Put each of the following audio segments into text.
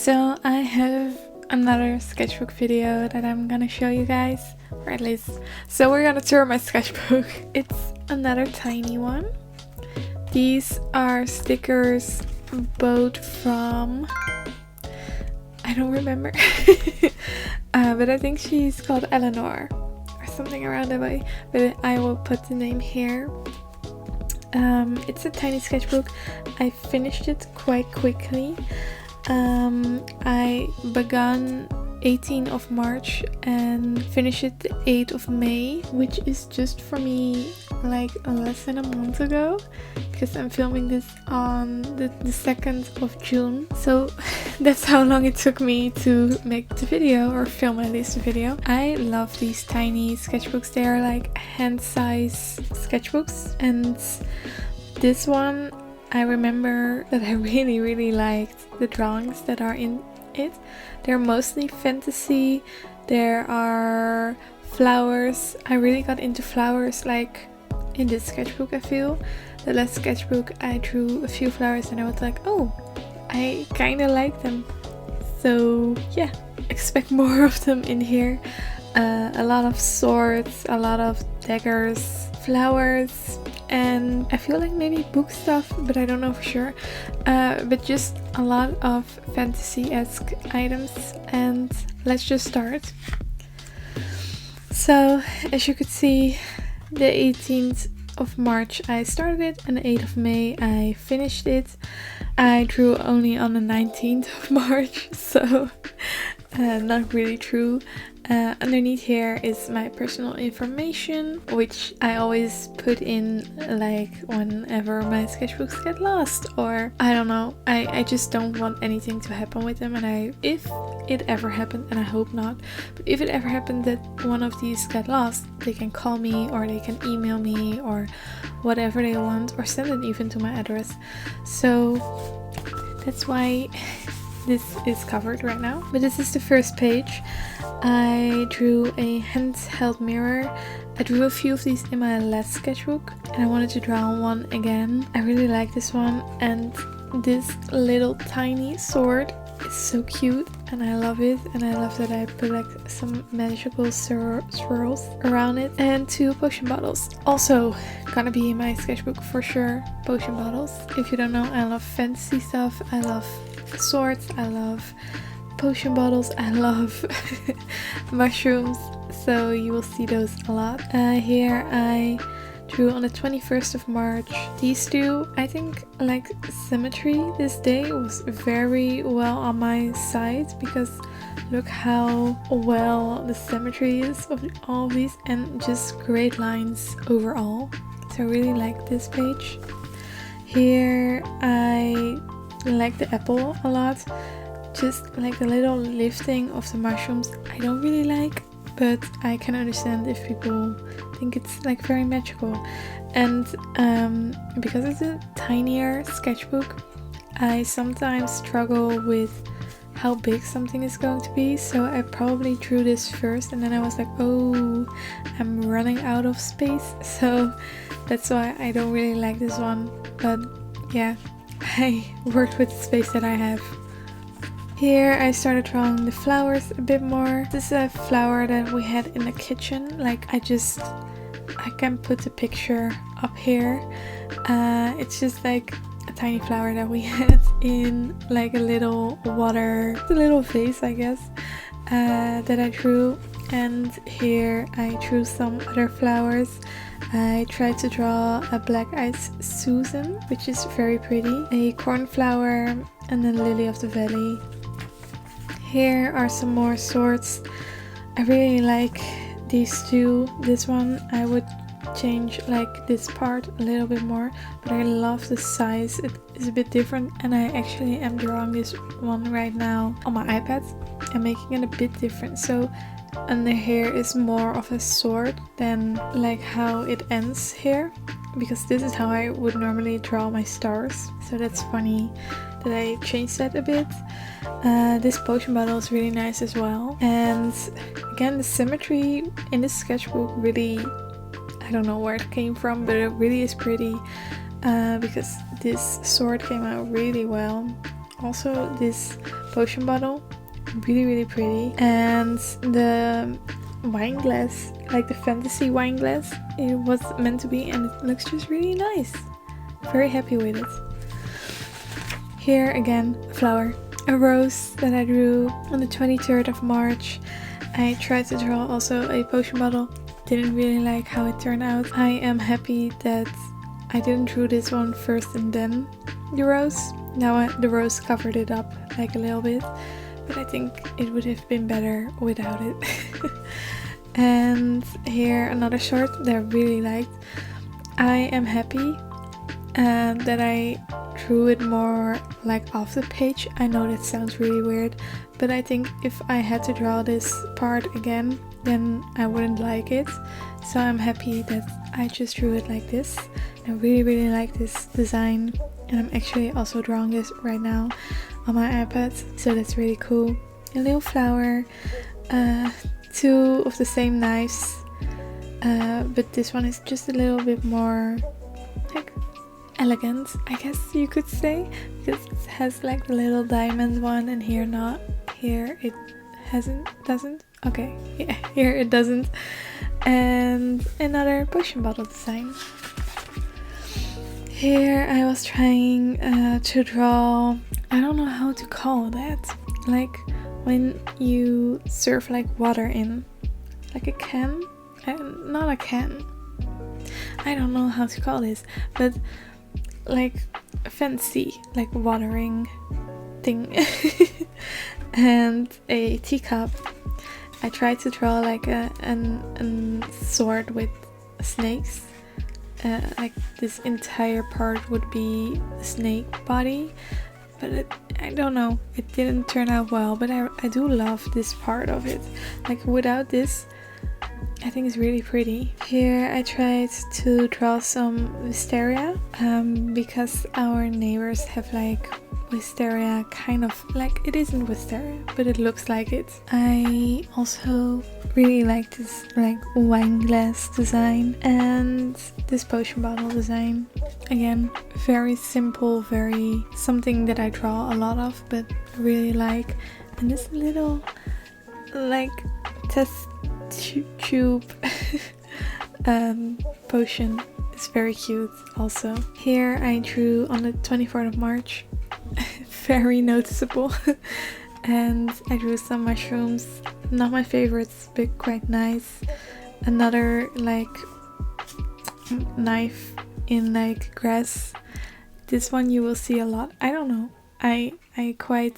So I have another sketchbook video that I'm gonna show you guys, or at least, so we're gonna tour my sketchbook. It's another tiny one. These are stickers bought from, I don't remember, but I think she's called Eleanor or something around that way, but I will put the name here. It's a tiny sketchbook. I finished it quite quickly. I began 18th of March and finished it the 8th of May, which is just for me like less than a month ago, because I'm filming this on the 2nd of June. So that's how long it took me to make the video, or film at least the video. I love these tiny sketchbooks. They are like hand-size sketchbooks, and this one I remember that I really liked the drawings that are in it. They're mostly fantasy. There are flowers. I really got into flowers like in this sketchbook. I feel the last sketchbook I drew a few flowers and I was like, oh, I kind of like them. So yeah, expect more of them in here. A lot of swords, a lot of daggers, flowers, and I feel like maybe book stuff, but I don't know for sure. But just a lot of fantasy-esque items, and let's just start. So as you could see, the 18th of March I started it, and the 8th of May I finished it. I drew only on the 19th of March, so not really true. Underneath here is my personal information, which I always put in like whenever my sketchbooks get lost, or I don't know, I just don't want anything to happen with them. And if it ever happened, and I hope not, but if it ever happened that one of these got lost, they can call me or they can email me or whatever they want, or send it even to my address. So that's why this is covered right now. But this is the first page. I drew a handheld mirror. I drew a few of these in my last sketchbook, and I wanted to draw one again. I really like this one, and this little tiny sword is so cute and I love it. And I love that I put like some magical swirls around it, and 2 potion bottles. Also gonna be in my sketchbook for sure, potion bottles. If you don't know, I love fantasy stuff. I love swords, I love potion bottles, I love mushrooms, so you will see those a lot. Here I drew on the 21st of March these two. I think like symmetry this day was very well on my side, because look how well the symmetry is of all of these, and just great lines overall. So I really like this page. Here I like the apple a lot. Just like the little lifting of the mushrooms I don't really like, but I can understand if people think it's like very magical. And because it's a tinier sketchbook, I sometimes struggle with how big something is going to be, so I probably drew this first and then I was like, oh, I'm running out of space, so that's why I don't really like this one. But yeah, I worked with the space that I have. Here I started drawing the flowers a bit more. This is a flower that we had in the kitchen. Like I can put the picture up here. It's just like a tiny flower that we had in like a little water, a little vase I guess, that I drew. And here I drew some other flowers. I tried to draw a black-eyed Susan, which is very pretty, a cornflower, and then lily of the valley. Here are some more swords. I really like these two. This one I would change like this part a little bit more, but I love the size. It is a bit different, and I actually am drawing this one right now on my iPad and making it a bit different. So under here is more of a sword than like how it ends here, because this is how I would normally draw my stars. So that's funny that I changed that a bit. This potion bottle is really nice as well. And again, the symmetry in this sketchbook really, I don't know where it came from, but it really is pretty, because this sword came out really well. also this potion bottle, really pretty, and the wine glass, like the fantasy wine glass it was meant to be, and it looks just really nice. Very happy with it. Here again, a flower, a rose that I drew on the 23rd of March. I tried to draw also a potion bottle, didn't really like how it turned out. I am happy that I didn't draw this one first and then the rose. Now the rose covered it up like a little bit, but I think it would have been better without it. And here another short that I really liked. I am happy that I drew it more like off the page. I know that sounds really weird, but I think if I had to draw this part again, then I wouldn't like it. So I'm happy that I just drew it like this. I really like this design, and I'm actually also drawing this right now on my iPad, so that's really cool. A little flower, 2 of the same knives, but this one is just a little bit more like elegant, I guess you could say, because it has like the little diamond one, and here not. Here it doesn't. Okay, yeah, here it doesn't. And another potion bottle design. Here I was trying to draw, I don't know how to call that, like when you serve like water in, like a can, not a can, I don't know how to call this, but like fancy, like watering thing. And a teacup. I tried to draw like a sword with snakes. Like this entire part would be a snake body, but I don't know, it didn't turn out well, but I do love this part of it. Like without this, I think it's really pretty. Here I tried to draw some wisteria, because our neighbors have like wisteria, kind of like, it isn't wisteria, but it looks like it. I also really like this like wine glass design and this potion bottle design. Again, very simple, very something that I draw a lot of, but I really like. And this little like test tube potion is very cute also. Here I drew on the 24th of March. Very noticeable. And I drew some mushrooms, not my favorites, but quite nice. Another like knife in like grass. This one you will see a lot. I don't know, I quite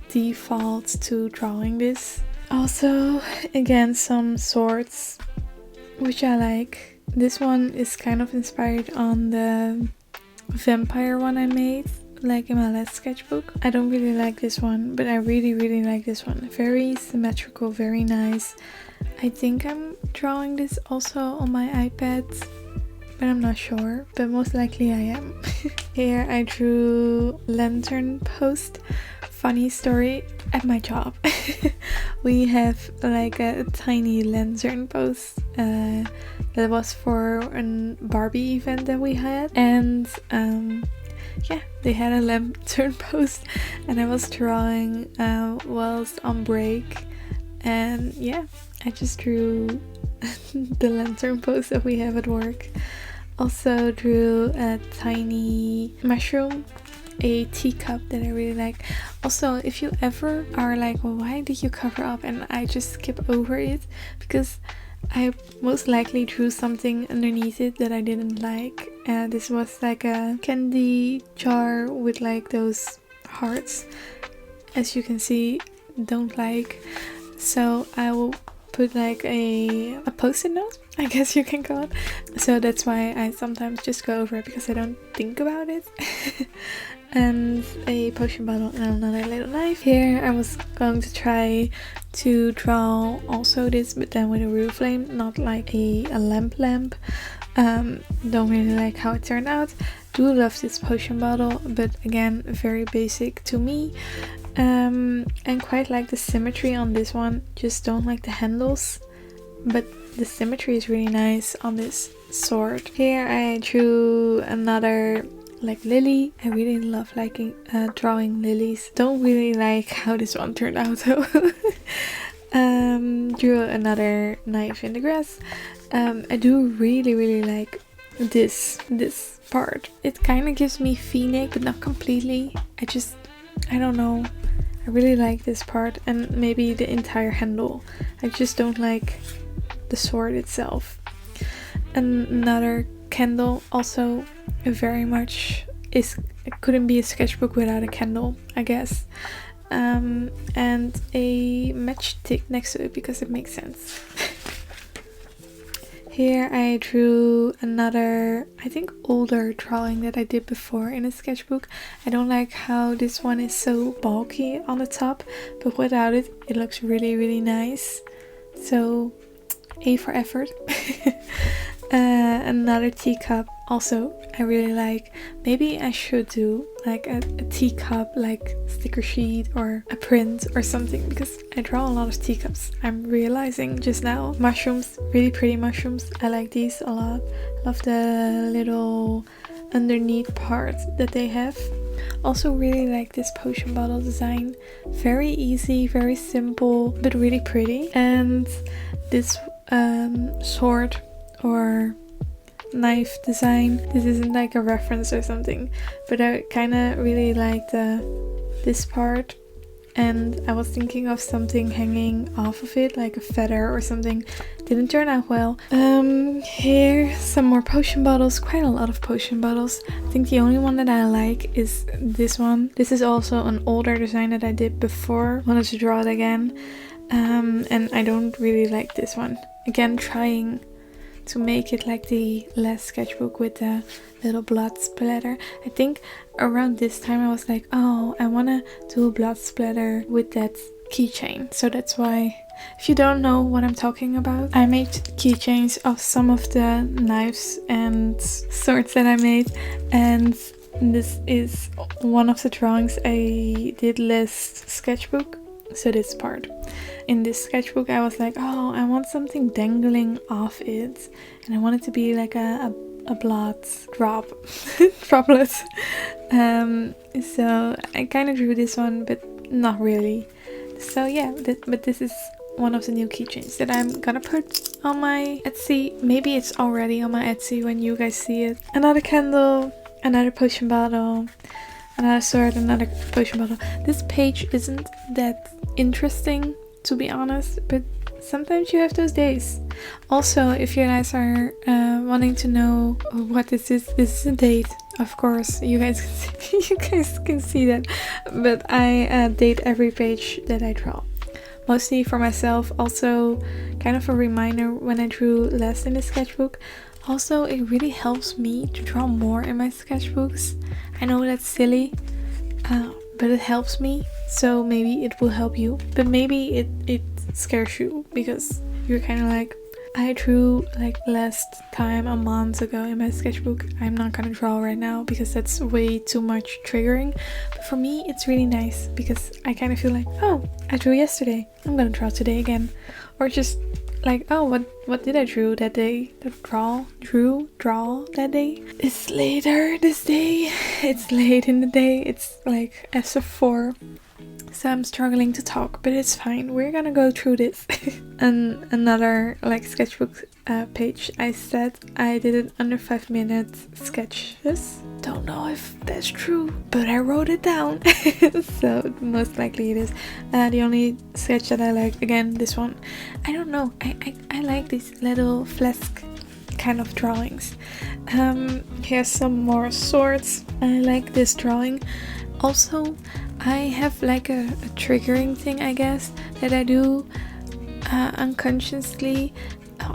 default to drawing this. Also again some swords which I like. This one is kind of inspired on the vampire one I made, like in my last sketchbook. I don't really like this one, but I really like this one. Very symmetrical, very nice. I think I'm drawing this also on my iPad, but I'm not sure, but most likely I am. Here I drew lantern post. Funny story, at my job we have like a tiny lantern post that was for a Barbie event that we had, and yeah, they had a lantern post and I was drawing whilst on break, and yeah, I just drew the lantern post that we have at work. Also drew a tiny mushroom, a teacup that I really like. Also, if you ever are like, well, why did you cover up, and I just skip over it, because I most likely drew something underneath it that I didn't like. This was like a candy jar with like those hearts, as you can see, don't like. So I will put like a post-it note, I guess you can call it. So that's why I sometimes just go over it, because I don't think about it. And a potion bottle and another little knife. Here I was going to try to draw also this, but then with a real flame, not like a lamp. Don't really like how it turned out. Do love this potion bottle, but again, very basic to me. And quite like the symmetry on this one, just don't like the handles, but the symmetry is really nice on this sword. Here I drew another like lily. I really love liking drawing lilies. Don't really like how this one turned out though. Drew another knife in the grass. I do really like this part. It kind of gives me V-neck, but not completely. I don't know. I really like this part, and maybe the entire handle. I just don't like the sword itself. And another candle, also very much it couldn't be a sketchbook without a candle, I guess. And a matchstick next to it because it makes sense. Here I drew another, I think, older drawing that I did before in a sketchbook. I don't like how this one is so bulky on the top, but without it, it looks really nice. So, A for effort. Another teacup, also I really like. Maybe I should do like a teacup like sticker sheet or a print or something, because I draw a lot of teacups. I'm realizing just now. Mushrooms, really pretty mushrooms. I like these a lot. Love the little underneath part that they have. Also really like this potion bottle design. Very easy, very simple, but really pretty. And this sword or knife design. This isn't like a reference or something, but I kind of really like this part, and I was thinking of something hanging off of it, like a feather or something. Didn't turn out well. Here some more potion bottles, quite a lot of potion bottles. I think the only one that I like is this one. This is also an older design that I did before. Wanted to draw it again, and I don't really like this one. Again, trying to make it like the last sketchbook with the little blood splatter. I think around this time I was like, oh, I want to do a blood splatter with that keychain. So that's why, if you don't know what I'm talking about, I made keychains of some of the knives and swords that I made, and this is one of the drawings I did last sketchbook. So this part. In this sketchbook I was like, oh, I want something dangling off it, and I want it to be like a blood droplet. So I kind of drew this one, but not really. So yeah, but this is one of the new keychains that I'm gonna put on my Etsy. Maybe it's already on my Etsy when you guys see it. Another candle, another potion bottle, another sword, another potion bottle. This page isn't that interesting, to be honest, but sometimes you have those days. Also, if you guys are wanting to know what this is a date, of course. You guys can see that, but I date every page that I draw, mostly for myself. Also, kind of a reminder when I drew less in the sketchbook. Also, it really helps me to draw more in my sketchbooks. I know that's silly, but it helps me, so maybe it will help you. But maybe it scares you, because you're kind of like, I drew like last time a month ago in my sketchbook. I'm not gonna draw right now because that's way too much triggering. But for me, it's really nice because I kind of feel like, oh, I drew yesterday, I'm gonna draw today again. Or just like, oh, what did I draw that day? Draw that day? It's later this day. It's late in the day. It's like SF4. So I'm struggling to talk, but it's fine. We're gonna go through this. And another like sketchbook page. I said I did it under 5 minutes sketches. Don't know if that's true, but I wrote it down. So most likely it is. The only sketch that I like, again, this one. I don't know. I like these little flask kind of drawings. Here's some more swords. I like this drawing. Also, I have like a triggering thing, I guess, that I do unconsciously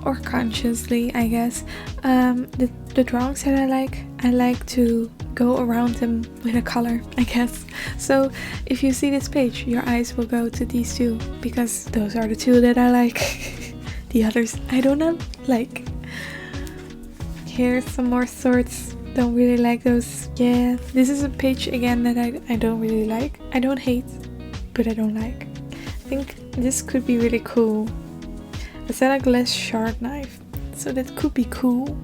or consciously, I guess. The drawings that I like to go around them with a color, I guess. So if you see this page, your eyes will go to these two, because those are the two that I like. The others I do not like. Here's some more swords. Don't really like those. Yeah, this is a page again that I don't really like. I don't hate, but I don't like. I think this could be really cool. I said a glass shard knife, so that could be cool.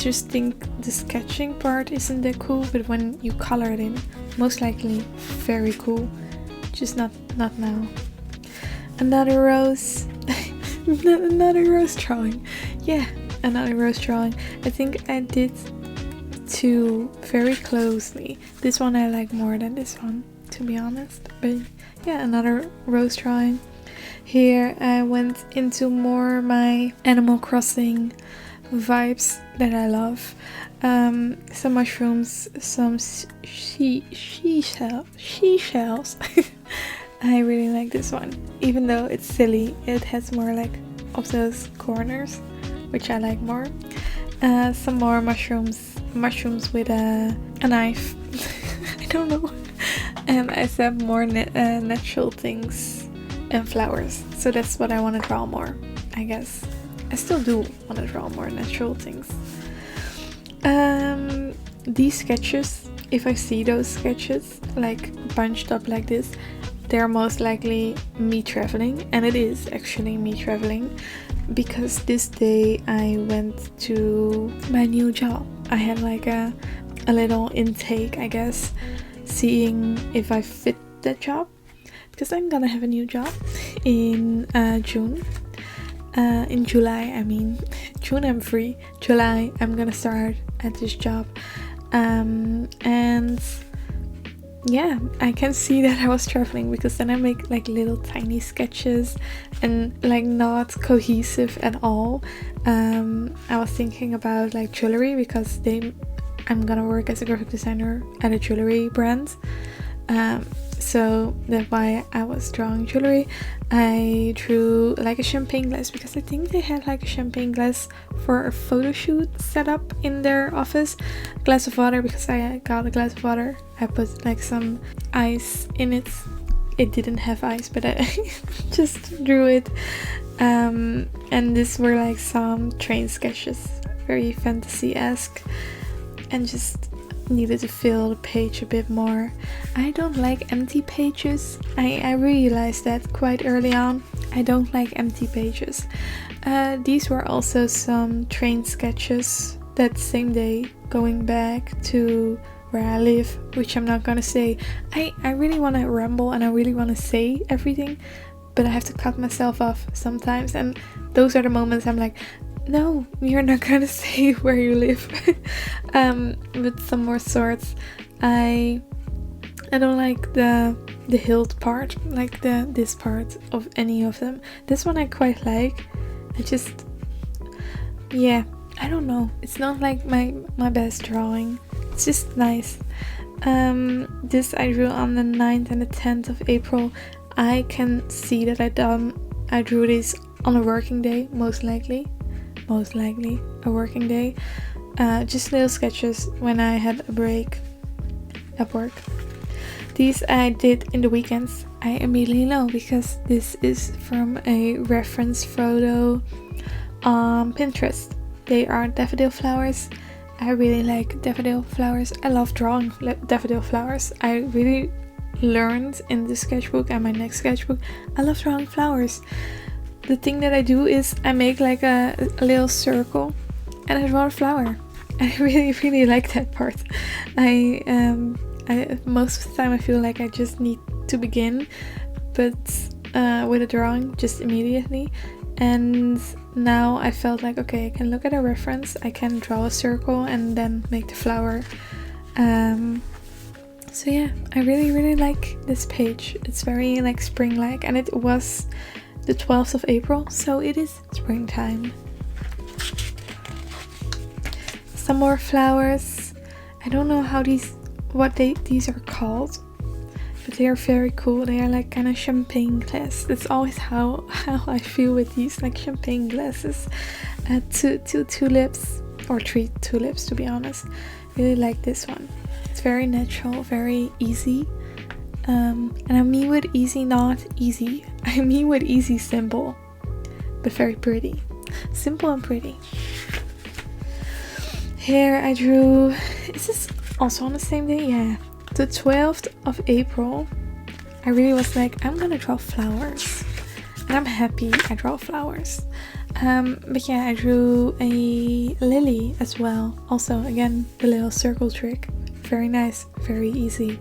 just think the sketching part isn't that cool, but when you color it in, most likely very cool. Just not now. Another rose. Another rose drawing. Yeah, another rose drawing. I think I did two very closely. This one I like more than this one, to be honest. But yeah, another rose drawing. Here I went into more my Animal Crossing vibes that I love. Some mushrooms, some seashells. I really like this one, even though it's silly. It has more like of those corners, which I like more. Some more mushrooms with a knife. I don't know. And I said more natural things and flowers, so that's what I want to draw more, I guess. I still do want to draw more natural things. These sketches, if I see those sketches like bunched up like this, they're most likely me traveling, and it is actually me traveling, because this day I went to my new job. I had like a little intake, I guess, seeing if I fit that job, because I'm gonna have a new job in June. In July, I mean. June I'm free. July I'm gonna start at this job. And yeah, I can see that I was traveling, because then I make like little tiny sketches and like not cohesive at all. I was thinking about like jewelry, because I'm gonna work as a graphic designer at a jewelry brand. So that's why I was drawing jewelry. I drew like a champagne glass, because I think they had like a champagne glass for a photo shoot set up in their office. Glass of water, because I got a glass of water. I put like some ice in it. It didn't have ice, but I just drew it. And these were like some train sketches, very fantasy-esque, and just needed to fill the page a bit more. I don't like empty pages. I realized that quite early on. I don't like empty pages. These were also some train sketches that same day going back to where I live, which I'm not gonna say. I really want to ramble and I really want to say everything, but I have to cut myself off sometimes, and those are the moments I'm like, no, you're not gonna say where you live. With some more sorts, I don't like the hilt part, like this part of any of them. This one I quite like. Yeah, I don't know. It's not like my best drawing. It's just nice. This I drew on the 9th and the 10th of April. I can see that I drew this on a working day, most likely a working day. Just little sketches when I had a break at work. These I did in the weekends. I immediately know, because this is from a reference photo on Pinterest. They are daffodil flowers. I really like daffodil flowers. I love drawing daffodil flowers. I really learned in this sketchbook and my next sketchbook, I love drawing flowers. The thing that I do is I make like a little circle and I draw a flower. I really like that part. I most of the time I feel like I just need to begin, but with a drawing just immediately. And now I felt like, okay, I can look at a reference, I can draw a circle and then make the flower. So yeah, I really like this page. It's very like spring-like, and it was the 12th of April, so it is springtime. Some more flowers. I don't know how these are called, but they are very cool. They are like kind of champagne glass. That's always how I feel with these, like champagne glasses. Two tulips, or 3 tulips to be honest. Really like this one. It's very natural, very easy. And I mean with easy, not easy. I mean with easy, simple, but very pretty. Simple and pretty. Here I drew, is this also on the same day? Yeah, the 12th of April. I really was like, I'm gonna draw flowers, and I'm happy I draw flowers. But yeah, I drew a lily as well. Also, again, the little circle trick. Very nice, very easy.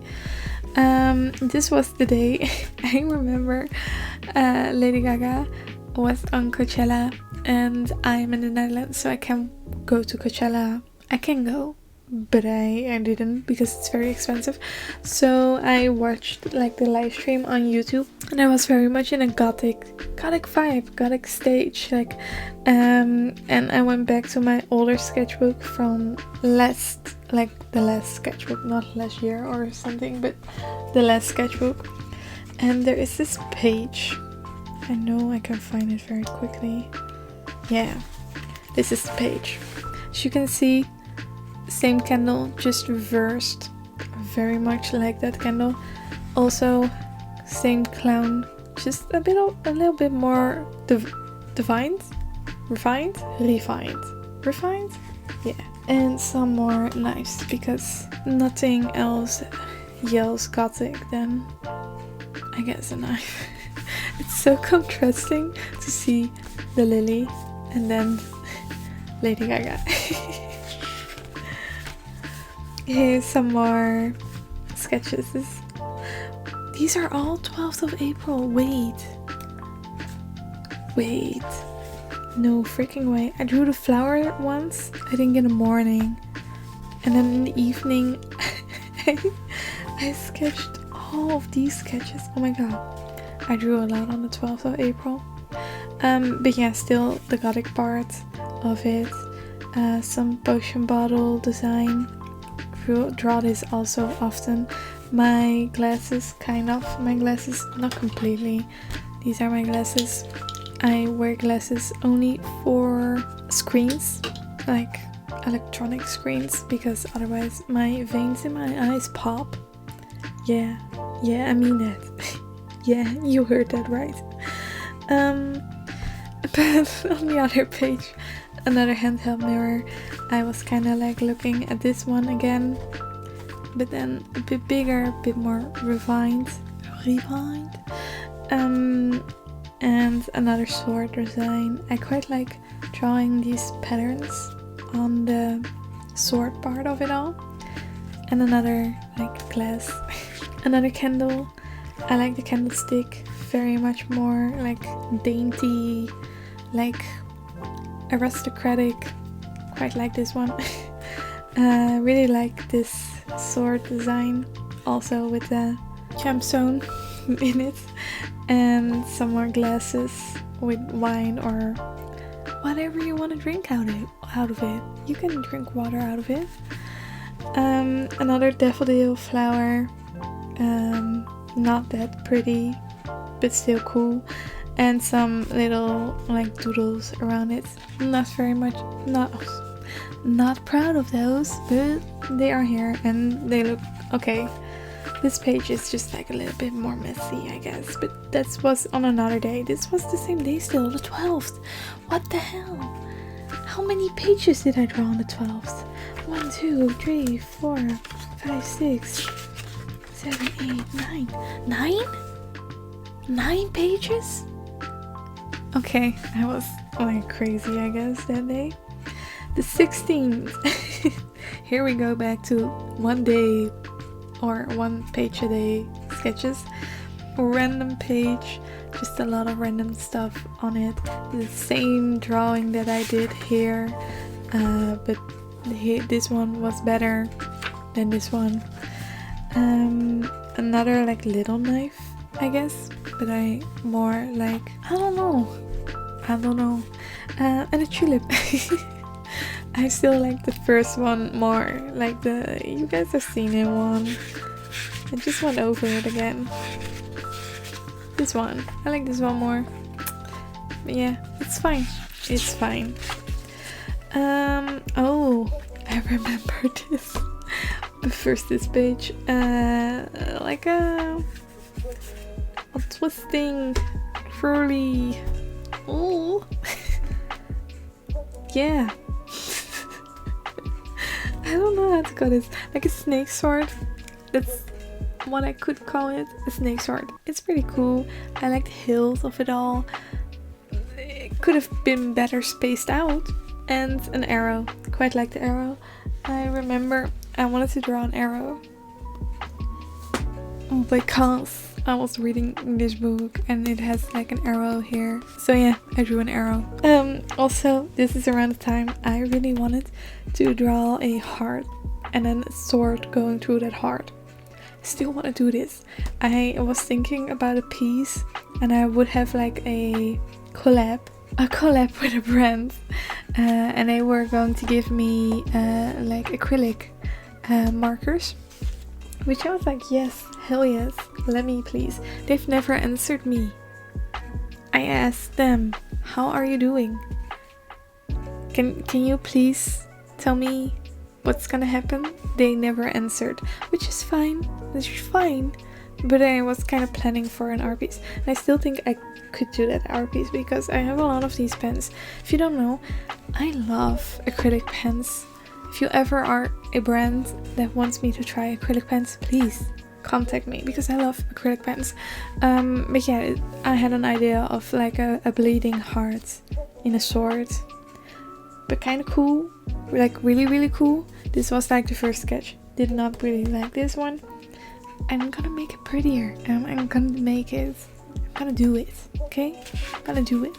This was the day I remember Lady Gaga was on Coachella, and I'm in the Netherlands, so I can go to Coachella. I can go, but I didn't because it's very expensive. So I watched like the live stream on YouTube, and I was very much in a gothic vibe, gothic stage, like and I went back to my older sketchbook from the last sketchbook, not last year or something, but the last sketchbook. And there is this page. I know I can find it very quickly. Yeah, this is the page. As you can see, same candle, just reversed, very much like that candle. Also, same clown, just a little bit more refined. Yeah, and some more knives because nothing else yells gothic than, I guess, a knife. It's so contrasting to see the lily and then Lady Gaga. Here's some more sketches. These are all 12th of April. Wait. No freaking way. I drew the flower once, I think in the morning. And then in the evening, I sketched all of these sketches. Oh my god. I drew a lot on the 12th of April. But yeah, still the gothic part of it. Some potion bottle design. Draw this also often. My glasses, not completely. These are my glasses. I wear glasses only for screens, like electronic screens, because otherwise my veins in my eyes pop. Yeah, I mean that. Yeah, you heard that right. But on the other page, another handheld mirror, I was kind of like looking at this one again, but then a bit bigger, a bit more refined. And another sword design. I quite like drawing these patterns on the sword part of it all. And another like glass. Another candle. I like the candlestick very much more like dainty, like aristocratic. Quite like this one. Really like this sword design, also with the gemstone in it, and some more glasses with wine or whatever you want to drink out of it. You can drink water out of it. Another daffodil flower, not that pretty, but still cool, and some little like doodles around it. Not very much, not proud of those, but they are here and they look okay. This page is just like a little bit more messy, I guess, but that was on another day. This was the same day still, the 12th. What the hell? How many pages did I draw on the 12th? 1, 2, 3, 4, 5, 6, 7, 8, 9. 9 pages? Okay, I was like crazy, I guess, that day. The 16th. Here we go back to 1 day or 1 page a day sketches. Random page, just a lot of random stuff on it. The same drawing that I did here, but this one was better than this one. Another like little knife, I guess, but I more like, I don't know, and a tulip. I still like the first one more, like you guys have seen it one. I just went over it again. This one, I like this one more. But yeah, it's fine. Oh, I remember this. But first this page, like a twisting, curly. Oh, yeah. I don't know how to call this. Like a snake sword. That's what I could call it. A snake sword. It's pretty cool. I like the hills of it all. could have been better spaced out. And an arrow. Quite like the arrow. I remember I wanted to draw an arrow because I was reading this book and it has like an arrow here. So yeah, I drew an arrow. Also, this is around the time I really wanted to draw a heart and then a sword going through that heart. Still want to do this. I was thinking about a piece and I would have like a collab with a brand, and they were going to give me like acrylic markers, which I was like, yes, hell yes, let me please. They've never answered me. I asked them, how are you doing? Can you please tell me what's gonna happen? They never answered, which is fine. Which is fine. But I was kind of planning for an art piece. And I still think I could do that art piece because I have a lot of these pens. If you don't know, I love acrylic pens. If you ever are a brand that wants me to try acrylic pens, please contact me because I love acrylic pens. But yeah, I had an idea of like a bleeding heart in a sword. But kind of cool. Like really cool. This was like the first sketch. Did not really like this one. I'm gonna make it prettier. I'm gonna make it. I'm gonna do it. Okay? I'm gonna do it.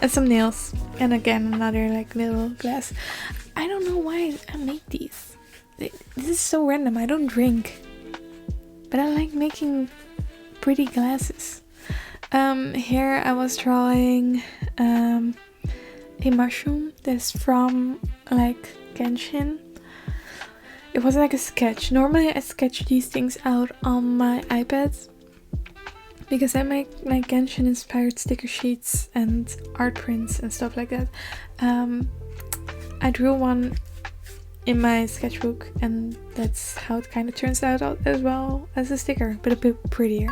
And some nails. And again, another like little glass. I don't know why I made these. This is so random. I don't drink. But I like making pretty glasses. Here I was drawing a mushroom that's from like Genshin. It was like a sketch. Normally I sketch these things out on my iPad because I make like Genshin inspired sticker sheets and art prints and stuff like that. I drew one in my sketchbook and that's how it kind of turns out as well as a sticker, but a bit prettier.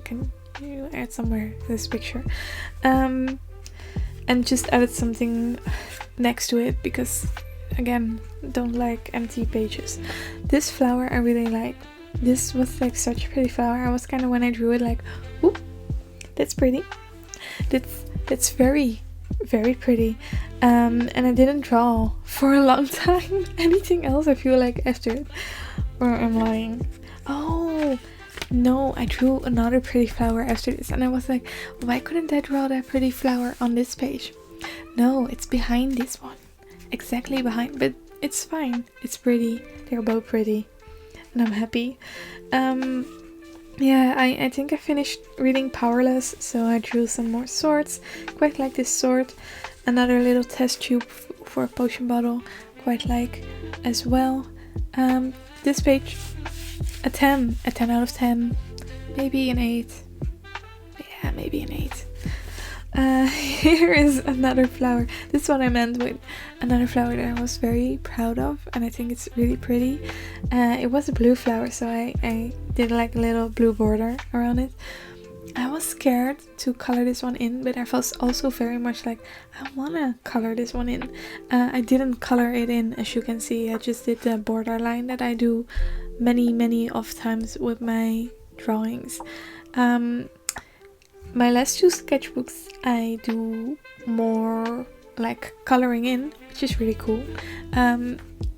Can you add somewhere this picture? And just added something next to it because again, don't like empty pages. This flower I really like. This was like such a pretty flower. I was kind of, when I drew it, like, ooh, that's pretty. That's very pretty. And I didn't draw for a long time anything else, I feel like, after it. Or I'm lying. Oh no, I drew another pretty flower after this and I was like, why couldn't I draw that pretty flower on this page? No, it's behind this one. Exactly behind, but it's fine. It's pretty. They're both pretty. And I'm happy. Yeah, I think I finished reading Powerless, so I drew some more swords. Quite like this sword. Another little test tube for a potion bottle. Quite like as well. This page, a 10 out of 10. Maybe an 8. Yeah, maybe an 8. Here is another flower. This is what I meant with another flower that I was very proud of and I think it's really pretty. It was a blue flower, so I did like a little blue border around it. I was scared to color this one in, but I was also very much like, I wanna color this one in. I didn't color it in, as you can see. I just did the borderline that I do many of times with my drawings. My last two sketchbooks I do more like coloring in, which is really cool.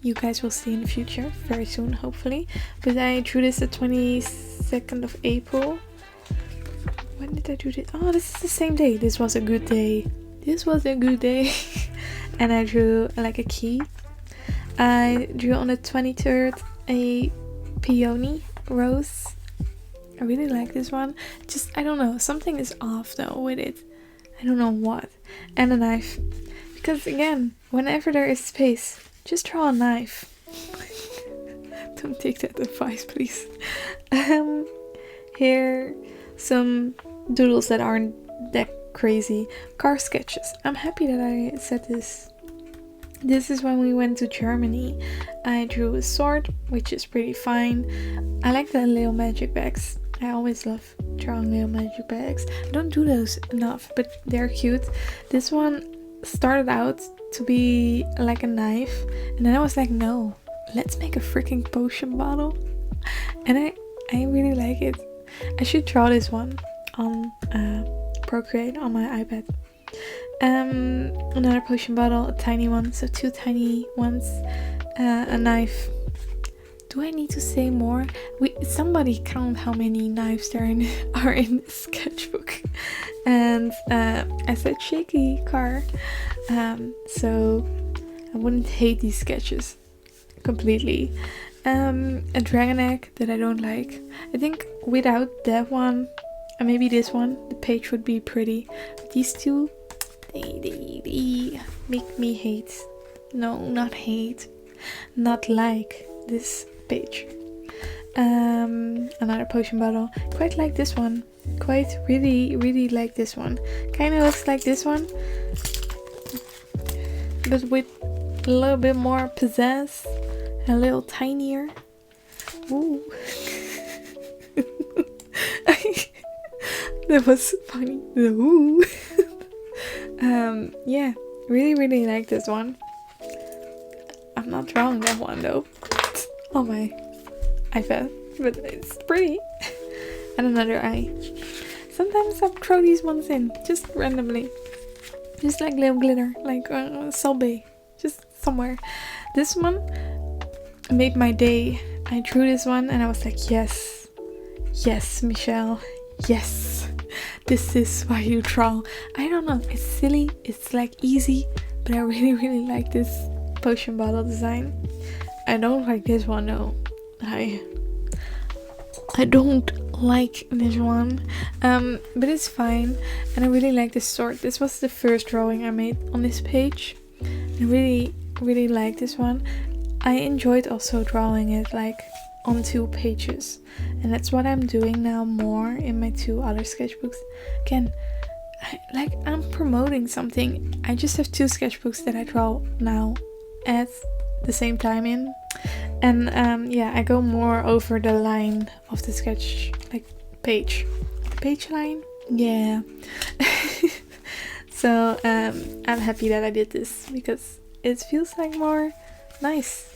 You guys will see in the future, very soon hopefully. But I drew this the 22nd of April. When did I do this? Oh, this is the same day. This was a good day. And I drew like a key. I drew on the 23rd a peony rose. I really like this one. Just, I don't know, something is off though with it. I don't know what. And a knife. Because again, whenever there is space, just draw a knife. Don't take that advice, please. Here, some doodles that aren't that crazy. Car sketches. I'm happy that I said this. This is when we went to Germany. I drew a sword, which is pretty fine. I like the little magic bags. I always love drawing little magic bags. I don't do those enough, but they're cute. This one started out to be like a knife, and then I was like, no, let's make a freaking potion bottle. And I really like it. I should draw this one on Procreate on my iPad. Another potion bottle, a tiny one, so 2 tiny ones, a knife. Do I need to say more? Somebody count how many knives there are in this sketchbook. And I said shaky car, so I wouldn't hate these sketches completely. A dragon egg that I don't like. I think without that one, and maybe this one, the page would be pretty. But these two, they make me hate. No, not hate. Not like this page. Another potion bottle. Quite like this one. Quite really like this one. Kind of looks like this one, but with a little bit more pizzazz. A little tinier. Ooh. That was funny. Ooh. Yeah, really like this one. I'm not drawing that one though on my iPad, but it's pretty. And another eye. Sometimes I'll throw these ones in just randomly, just like little glitter, like Solbay, just somewhere. This one made my day. I drew this one and I was like, yes, Michelle, yes, this is why you draw. I don't know, it's silly, it's like easy, but I really like this potion bottle design. I don't like this one though. I don't like this one, but it's fine. And I really like this sword. This was the first drawing I made on this page. I really like this one. I enjoyed also drawing it like on 2 pages, and that's what I'm doing now more in my 2 other sketchbooks. Again, I'm promoting something. I just have 2 sketchbooks that I draw now at the same time in, and yeah, I go more over the line of the sketch, like page line. Yeah. So I'm happy that I did this because it feels like more nice.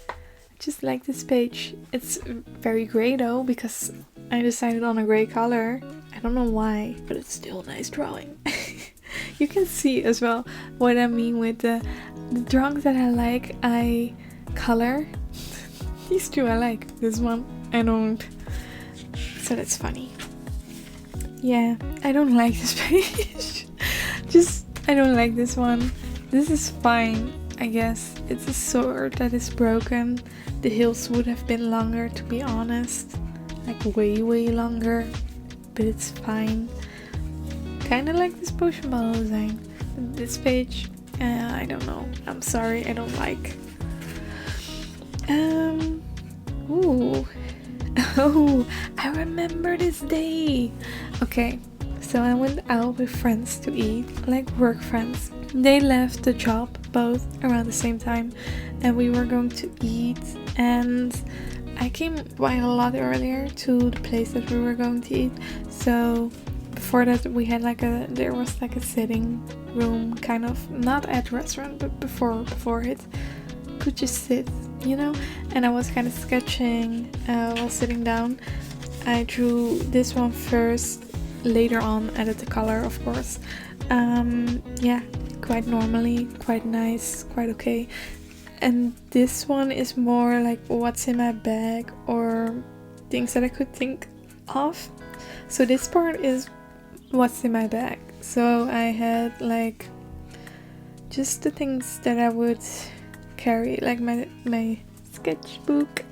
Just like this page. It's very grey though, because I decided on a grey color. I don't know why, but it's still a nice drawing. You can see as well what I mean with the drawings that I like, I color. These 2 I like, this one I don't. So that's funny. Yeah, I don't like this page. I don't like this one. This is fine, I guess. It's a sword that is broken. The hills would have been longer, to be honest. Like way longer. But it's fine. Kinda like this potion bottle design. This page, I don't know. I'm sorry, I don't like. Ooh. Oh, I remember this day. Okay, so I went out with friends to eat, like work friends. They left the job both around the same time, and we were going to eat, and I came quite a lot earlier to the place that we were going to eat. So before that we had there was like a sitting room, kind of, not at the restaurant, but before it, could just sit, you know. And I was kind of sketching while sitting down. I drew this one first, later on added the color, of course. Yeah, quite normally, quite nice, quite okay. And this one is more like what's in my bag or things that I could think of. So this part is what's in my bag. So I had like just the things that I would carry, like my sketchbook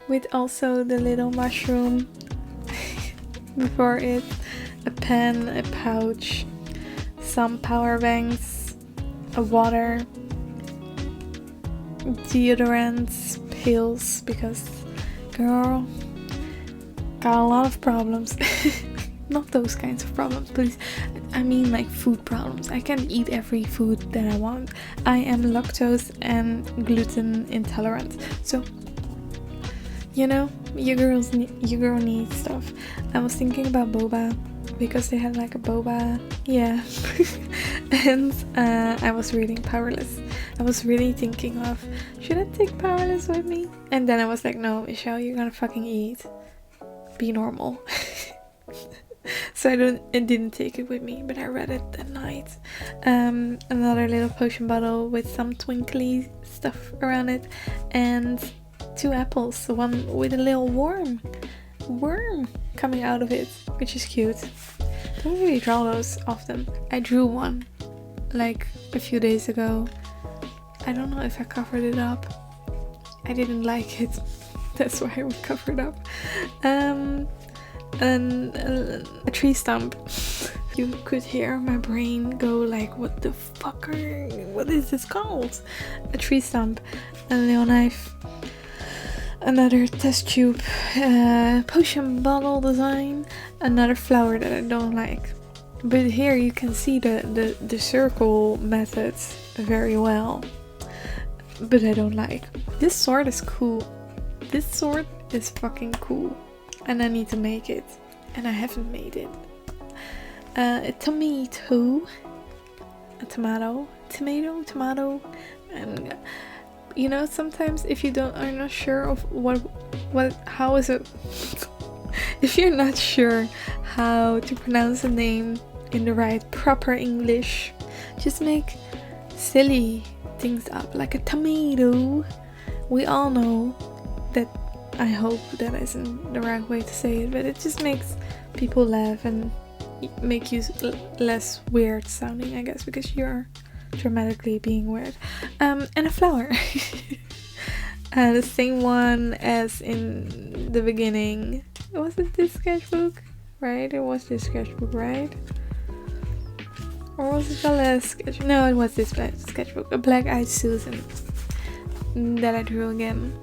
with also the little mushroom before it, a pen, a pouch, some power banks, a water, deodorants, pills, because girl, got a lot of problems. Not those kinds of problems, please. I mean like food problems. I can't eat every food that I want. I am lactose and gluten intolerant. So, you know, your girl needs stuff. I was thinking about boba, because they had like a boba, yeah. And I was reading Powerless. I was really thinking of, should I take Powerless with me? And then I was like, no, Michelle, you're gonna fucking eat. Be normal. so I didn't take it with me, but I read it that night. Another little potion bottle with some twinkly stuff around it, and 2 apples, the one with a little worm coming out of it, which is cute. Don't really draw those often. I drew one like a few days ago. I don't know if I covered it up. I didn't like it. That's why I would cover it up. And a tree stump. You could hear my brain go like, what the fuck what is this called? A tree stump, a little knife, another test tube, potion bottle design, another flower that I don't like. But here you can see the circle methods very well. But I don't like. This sword is cool. This sword is fucking cool. And I need to make it. And I haven't made it. A tomato. A tomato. Tomato. And you know, sometimes if you are not sure of how is it if you're not sure how to pronounce a name in the right proper English, just make silly things up like a tomato. We all know that. I hope that isn't the right way to say it, but it just makes people laugh and make you less weird sounding, I guess, because you're dramatically being weird. And a flower. The same one as in the beginning. Was it this sketchbook? Right? It was this sketchbook, right? Or was it the last sketchbook? No, it was this sketchbook. A black-eyed Susan that I drew again.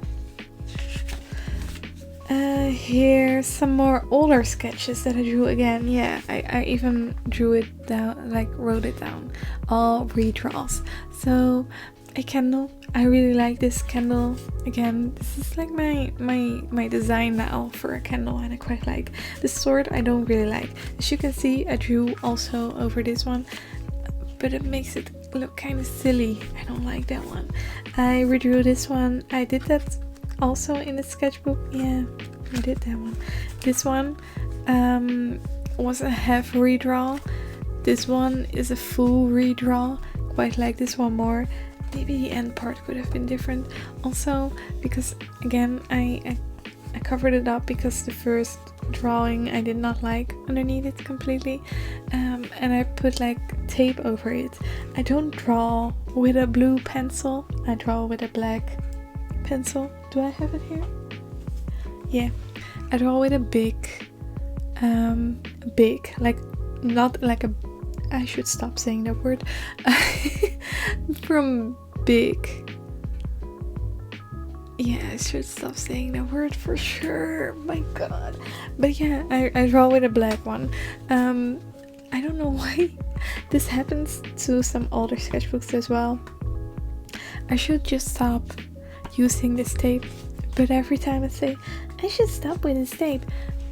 Here's some more older sketches that I drew again. Yeah, I even drew it down, like wrote it down. All redraws. So a candle. I really like this candle. Again, this is like my design now for a candle, and I quite like. The sword I don't really like. As you can see, I drew also over this one, but it makes it look kind of silly. I don't like that one. I redrew this one. I did that also in the sketchbook. Yeah, I did that one. This one was a half redraw. This one is a full redraw. Quite like this one more. Maybe the end part could have been different. Also, because again, I covered it up because the first drawing I did not like underneath it completely. And I put like tape over it. I don't draw with a blue pencil. I draw with a black pencil. Do I have it here? Yeah. I draw with a big, like not like a, I should stop saying that word. From big. Yeah, I should stop saying that word for sure. My god. But yeah, I draw with a black one. I don't know why this happens to some older sketchbooks as well. I should just stop using this tape. But every time I say, I should stop with this tape,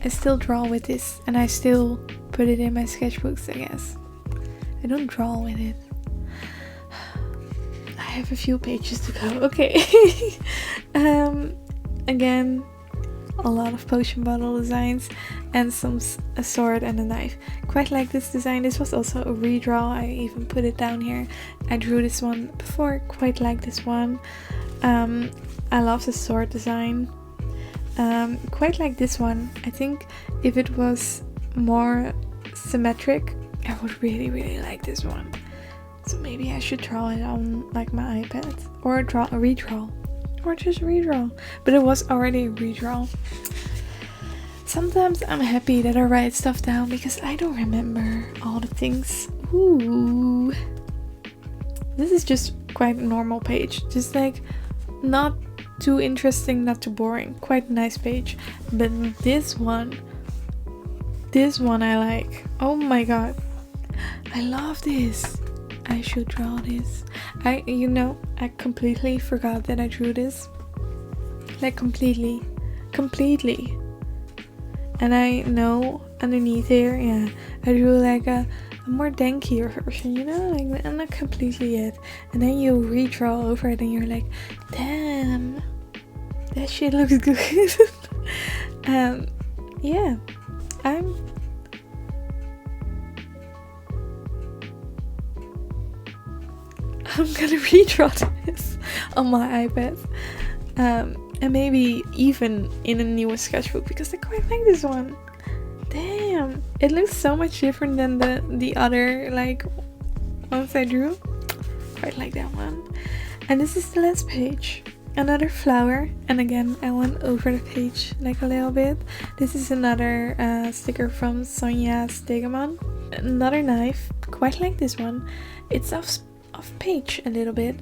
I still draw with this. And I still put it in my sketchbooks, I guess. I don't draw with it. I have a few pages to go. Okay. Again, a lot of potion bottle designs and a sword and a knife. Quite like this design. This was also a redraw. I even put it down here. I drew this one before. Quite like this one. I love the sword design. Quite like this one. I think if it was more symmetric, I would really, really like this one. So maybe I should draw it on like my iPad, or redraw, or just redraw. But it was already a redraw. Sometimes I'm happy that I write stuff down because I don't remember all the things. Ooh, this is just quite a normal page, just like not too interesting, not too boring. Quite a nice page. But this one I like. Oh my god, I love this. I should draw this. I completely forgot that I drew this. Like completely. And I know underneath here, yeah, I drew like a more dankier version, you know, like not completely yet. And then you redraw over it and you're like, damn, that shit looks good. Yeah, I'm gonna redraw this on my iPad. And maybe even in a newer sketchbook, because I quite like this one. Damn, it looks so much different than the other like ones I drew. Quite like that one. And this is the last page. Another flower, and again I went over the page like a little bit. This is another sticker from Sonja's Degamon. Another knife, quite like this one. It's off page a little bit.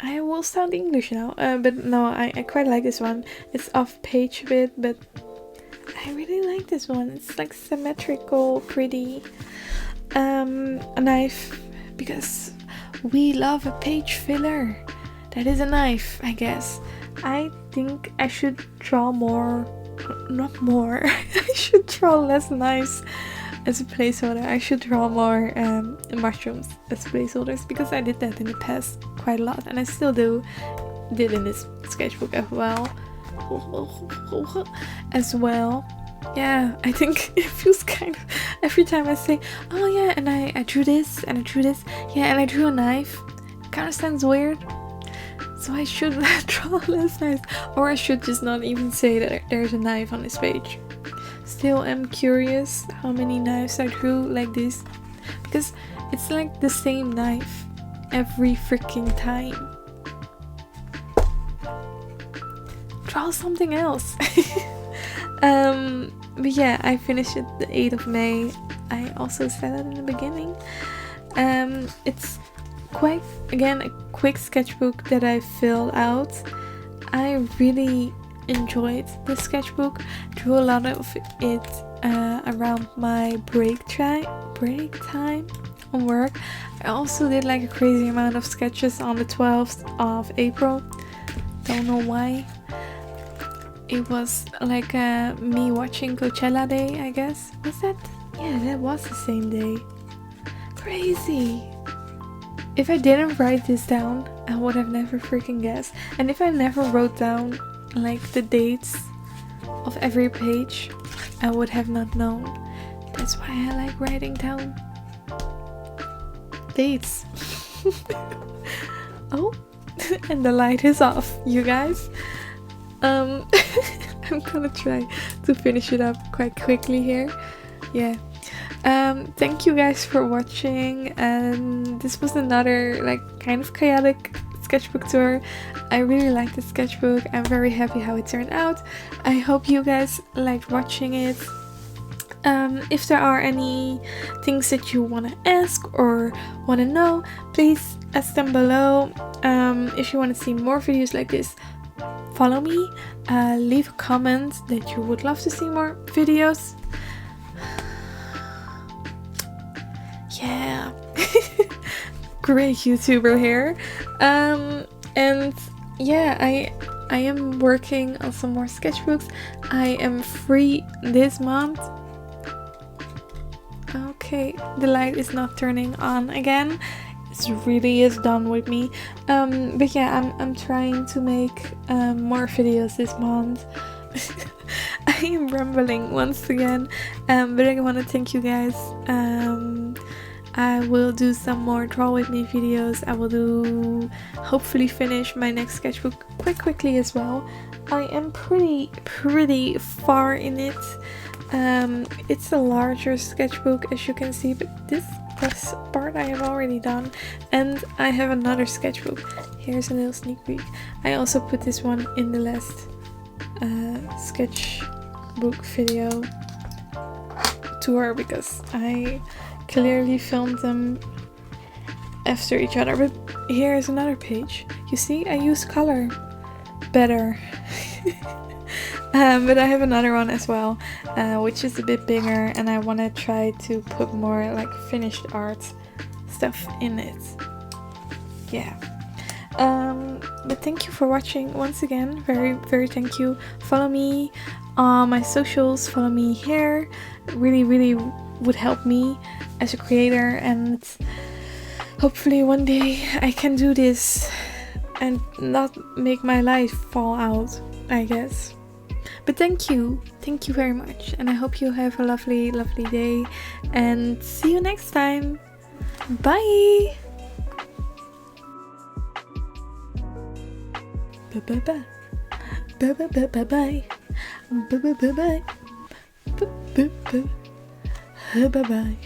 I will sound English now, but no, I quite like this one. It's off page a bit, but I really like this one. It's like symmetrical, pretty. A knife, because we love a page filler. That is a knife, I guess. I think I should draw more, not more. I should draw less knives as a placeholder. I should draw more mushrooms as placeholders, because I did that in the past quite a lot, and I still did in this sketchbook as well. Yeah, I think it feels kind of, every time I say, oh yeah, and I drew this, and I drew this, yeah, and I drew a knife, it kind of sounds weird. So I should draw less knives, or I should just not even say that there's a knife on this page. Still am curious how many knives I drew like this, because it's like the same knife every freaking time. Draw something else. But yeah, I finished it the 8th of May. I also said it in the beginning. It's quite, again, a quick sketchbook that I filled out. I really enjoyed the sketchbook. Drew a lot of it around my break time on work. I also did like a crazy amount of sketches on the 12th of April. Don't know why. It was like me watching Coachella Day, I guess. Was that? Yeah, that was the same day. Crazy. If I didn't write this down, I would have never freaking guessed. And if I never wrote down like the dates of every page, I would have not known. That's why I like writing down dates. Oh, and the light is off, you guys. I'm gonna try to finish it up quite quickly here. Yeah. Thank you guys for watching, and this was another like kind of chaotic sketchbook tour. I really like this sketchbook. I'm very happy how it turned out. I hope you guys liked watching it. If there are any things that you want to ask or want to know, please ask them below. If you want to see more videos like this, follow me. Leave a comment that you would love to see more videos. Yeah. Great YouTuber here. And yeah, I am working on some more sketchbooks. I am free this month. Okay, the light is not turning on again. It really is done with me. But yeah, I'm trying to make more videos this month. I am rambling once again, but I want to thank you guys. I will do some more draw with me videos. I will hopefully finish my next sketchbook quite quickly as well. I am pretty far in it. It's a larger sketchbook, as you can see, but this part I have already done, and I have another sketchbook. Here's a little sneak peek. I also put this one in the last sketchbook video tour, because I clearly filmed them after each other. But here's another page. You see, I use color better. But I have another one as well, which is a bit bigger, and I want to try to put more like finished art stuff in it. Yeah. But thank you for watching once again. Very thank you. Follow me on my socials, follow me here. Really would help me as a creator, and hopefully one day I can do this and not make my life fall out, I guess. But thank you very much, and I hope you have a lovely day, and see you next time. Bye. Bye bye. Bye bye bye bye bye. Bye bye bye bye. Bye bye.